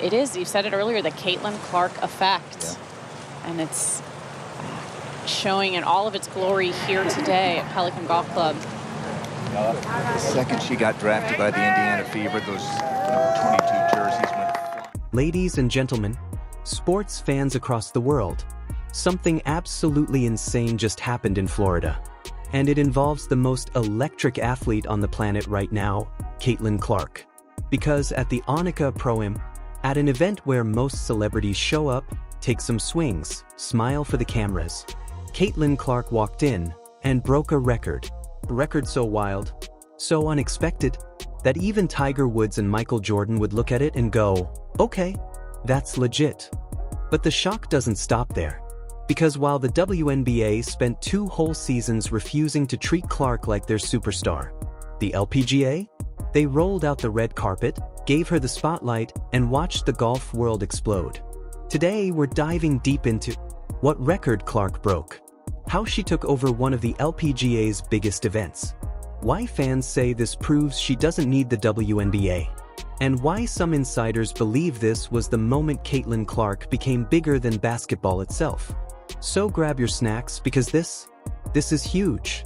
it is, you said it earlier, the Caitlyn Clark effect. Yeah. And it's showing in all of its glory here today at Pelican Golf Club. The second she got drafted by the Indiana Fever, those number 22 jerseys went flying. Ladies and gentlemen, sports fans across the world, something absolutely insane just happened in Florida. And it involves the most electric athlete on the planet right now, Caitlyn Clark. Because at the Annika Pro-Am, at an event where most celebrities show up, take some swings, smile for the cameras, Caitlyn Clark walked in and broke a record. A record so wild, so unexpected, that even Tiger Woods and Michael Jordan would look at it and go, okay, that's legit. But the shock doesn't stop there. Because while the WNBA spent 2 whole seasons refusing to treat Clark like their superstar, the LPGA, they rolled out the red carpet, gave her the spotlight, and watched the golf world explode. Today, we're diving deep into what record Clark broke, how she took over one of the LPGA's biggest events, why fans say this proves she doesn't need the WNBA, and why some insiders believe this was the moment Caitlyn Clark became bigger than basketball itself. So grab your snacks because this is huge.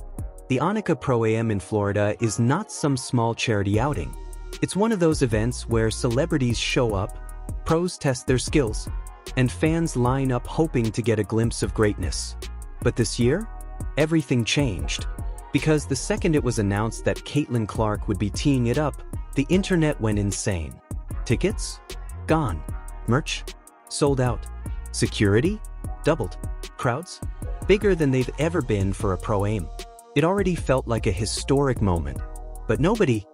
The Annika Pro-Am in Florida is not some small charity outing. It's one of those events where celebrities show up, pros test their skills, and fans line up hoping to get a glimpse of greatness. But this year, everything changed. Because the second it was announced that Caitlyn Clark would be teeing it up, the internet went insane. Tickets? Gone. Merch? Sold out. Security? Doubled. Crowds? Bigger than they've ever been for a Pro-Am. It already felt like a historic moment. But nobody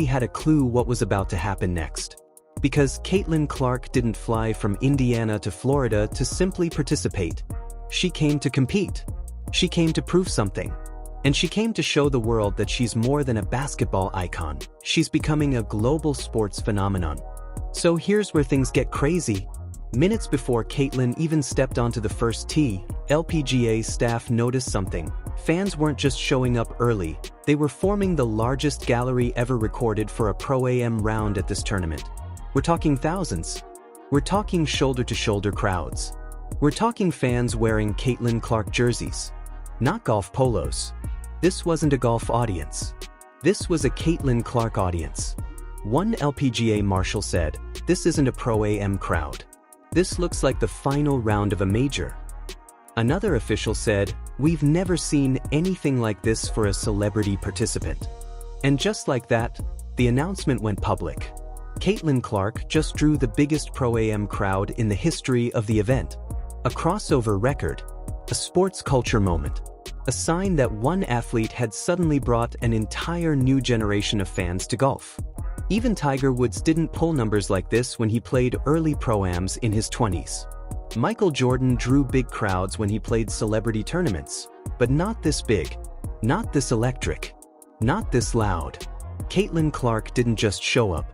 had a clue what was about to happen next. Because Caitlyn Clark didn't fly from Indiana to Florida to simply participate. She came to compete. She came to prove something. And she came to show the world that she's more than a basketball icon. She's becoming a global sports phenomenon. So here's where things get crazy. Minutes before Caitlyn even stepped onto the first tee, LPGA staff noticed something. Fans weren't just showing up early, they were forming the largest gallery ever recorded for a Pro-Am round at this tournament. We're talking thousands. We're talking shoulder-to-shoulder crowds. We're talking fans wearing Caitlyn Clark jerseys. Not golf polos. This wasn't a golf audience. This was a Caitlyn Clark audience. One LPGA marshal said, "This isn't a Pro-Am crowd. This looks like the final round of a major." Another official said, "We've never seen anything like this for a celebrity participant." And just like that, the announcement went public. Caitlyn Clark just drew the biggest Pro-Am crowd in the history of the event. A crossover record. A sports culture moment. A sign that one athlete had suddenly brought an entire new generation of fans to golf. Even Tiger Woods didn't pull numbers like this when he played early Pro-Ams in his 20s. Michael Jordan drew big crowds when he played celebrity tournaments, but not this big, not this electric, not this loud. Caitlyn Clark didn't just show up.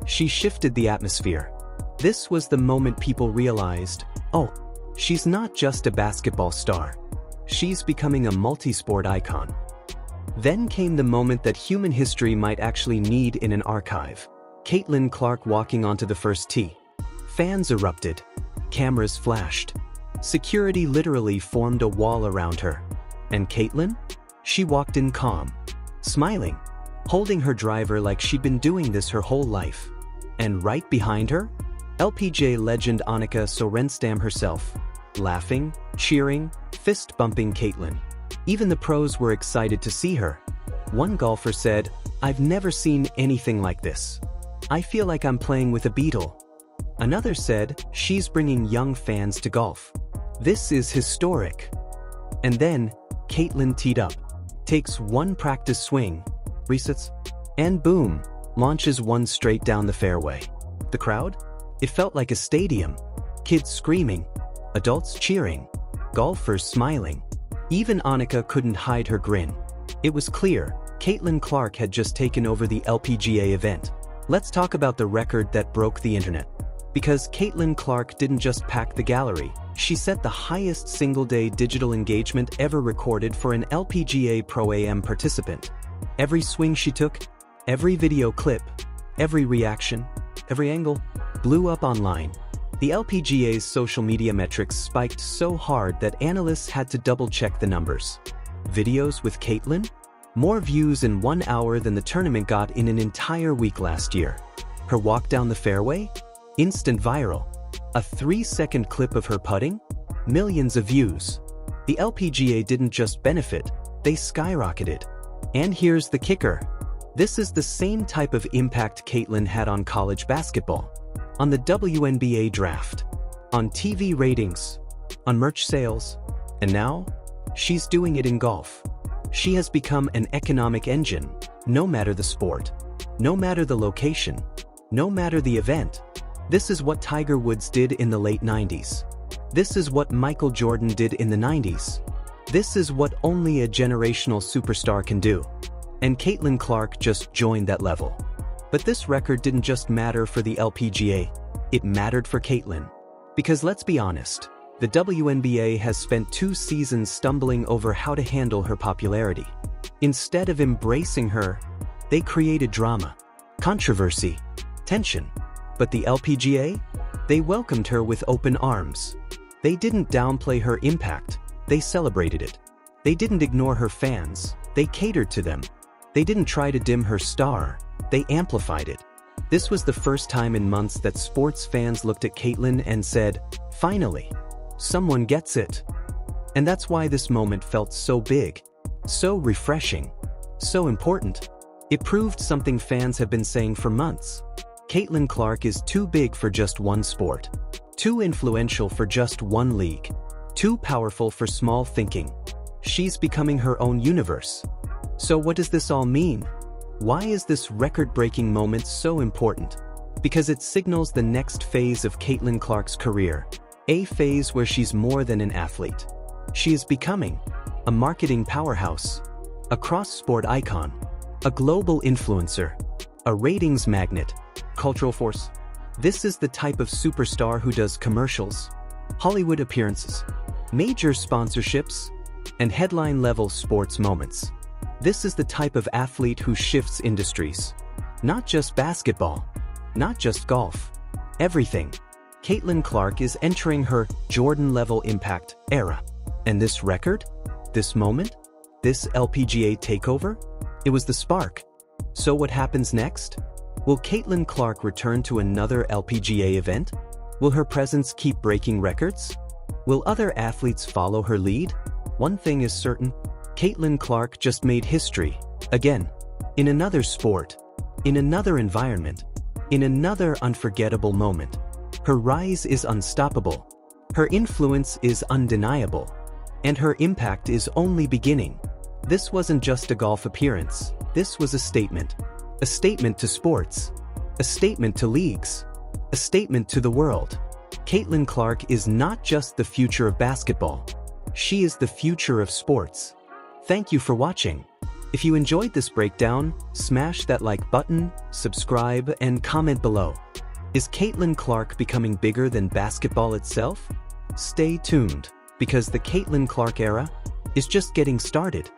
She shifted the atmosphere. This was the moment people realized, oh, she's not just a basketball star. She's becoming a multi-sport icon. Then came the moment that human history might actually need in an archive. Caitlyn Clark walking onto the first tee. Fans erupted. Cameras flashed. Security literally formed a wall around her. And Caitlyn? She walked in calm, smiling, holding her driver like she'd been doing this her whole life. And right behind her, LPGA legend Annika Pro-Am herself, laughing, cheering, fist-bumping Caitlyn. Even the pros were excited to see her. One golfer said, "I've never seen anything like this. I feel like I'm playing with a Beatle." Another said, "She's bringing young fans to golf. This is historic." And then, Caitlyn teed up, takes one practice swing, resets, and boom, launches one straight down the fairway. The crowd? It felt like a stadium. Kids screaming, adults cheering, golfers smiling. Even Annika couldn't hide her grin. It was clear, Caitlyn Clark had just taken over the LPGA event. Let's talk about the record that broke the internet. Because Caitlyn Clark didn't just pack the gallery, she set the highest single-day digital engagement ever recorded for an LPGA Pro-Am participant. Every swing she took, every video clip, every reaction, every angle, blew up online. The LPGA's social media metrics spiked so hard that analysts had to double-check the numbers. Videos with Caitlyn? More views in 1 hour than the tournament got in an entire week last year. Her walk down the fairway? Instant viral. A 3-second clip of her putting? Millions of views. The LPGA didn't just benefit, they skyrocketed. And here's the kicker. This is the same type of impact Caitlyn had on college basketball, on the WNBA draft, on TV ratings, on merch sales, and now, she's doing it in golf. She has become an economic engine, no matter the sport, no matter the location, no matter the event. This is what Tiger Woods did in the late 90s. This is what Michael Jordan did in the 90s. This is what only a generational superstar can do. And Caitlyn Clark just joined that level. But this record didn't just matter for the LPGA, it mattered for Caitlyn. Because let's be honest, the WNBA has spent 2 seasons stumbling over how to handle her popularity. Instead of embracing her, they created drama, controversy, tension. But the LPGA? They welcomed her with open arms. They didn't downplay her impact, they celebrated it. They didn't ignore her fans, they catered to them. They didn't try to dim her star, they amplified it. This was the first time in months that sports fans looked at Caitlyn and said, finally, someone gets it. And that's why this moment felt so big, so refreshing, so important. It proved something fans have been saying for months. Caitlyn Clark is too big for just one sport, too influential for just one league, too powerful for small thinking. She's becoming her own universe. So what does this all mean? Why is this record-breaking moment so important? Because it signals the next phase of Caitlyn Clark's career, a phase where she's more than an athlete. She is becoming a marketing powerhouse, a cross-sport icon, a global influencer, a ratings magnet, cultural force. This is the type of superstar who does commercials, Hollywood appearances, major sponsorships, and headline-level sports moments. This is the type of athlete who shifts industries. Not just basketball, not just golf, everything. Caitlyn Clark is entering her Jordan-level impact era. And this record? This moment? This LPGA takeover? It was the spark. So what happens next? Will Caitlyn Clark return to another LPGA event? Will her presence keep breaking records? Will other athletes follow her lead? One thing is certain, Caitlyn Clark just made history, again, in another sport, in another environment, in another unforgettable moment. Her rise is unstoppable, her influence is undeniable, and her impact is only beginning. This wasn't just a golf appearance, this was a statement to sports, a statement to leagues, a statement to the world. Caitlyn Clark is not just the future of basketball, she is the future of sports. Thank you for watching. If you enjoyed this breakdown, smash that like button, subscribe, and comment below. Is Caitlyn Clark becoming bigger than basketball itself? Stay tuned, because the Caitlyn Clark era is just getting started.